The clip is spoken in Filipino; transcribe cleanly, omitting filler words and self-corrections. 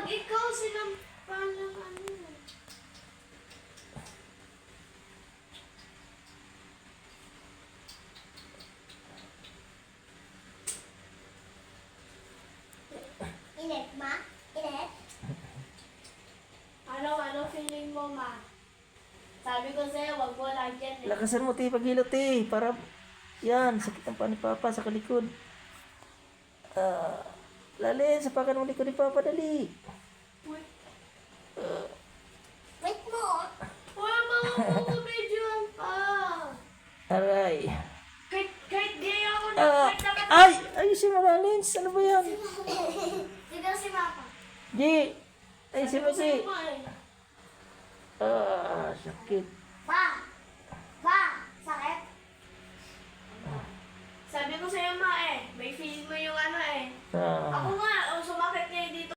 ikaw sinampal ng ano. Init, ma? Init? Ano feeling mo, ma? Sabi ko sa'yo, wag mo lagyan eh. Lakasan mo, te, paghilot, te. Para, yan, sakit ang paa ni Papa sa kalikod. Lalin, sapakan mo likod ni Papa, dali. Wait, Wait mo. wala mga medyoan pa. Aray. Kahit gaya ako na, Ah, kahit naman. ay! Ayusin mo, Lalin. Ano ba yan? Sigaw si Papa. Di! Ayusin mo, Sa'yo di. mo eh. Sakit. Pa! Pa! Sakit? Sabi ko sa'yo, ma eh. May feel mo yung ano eh. Ah, Ako nga,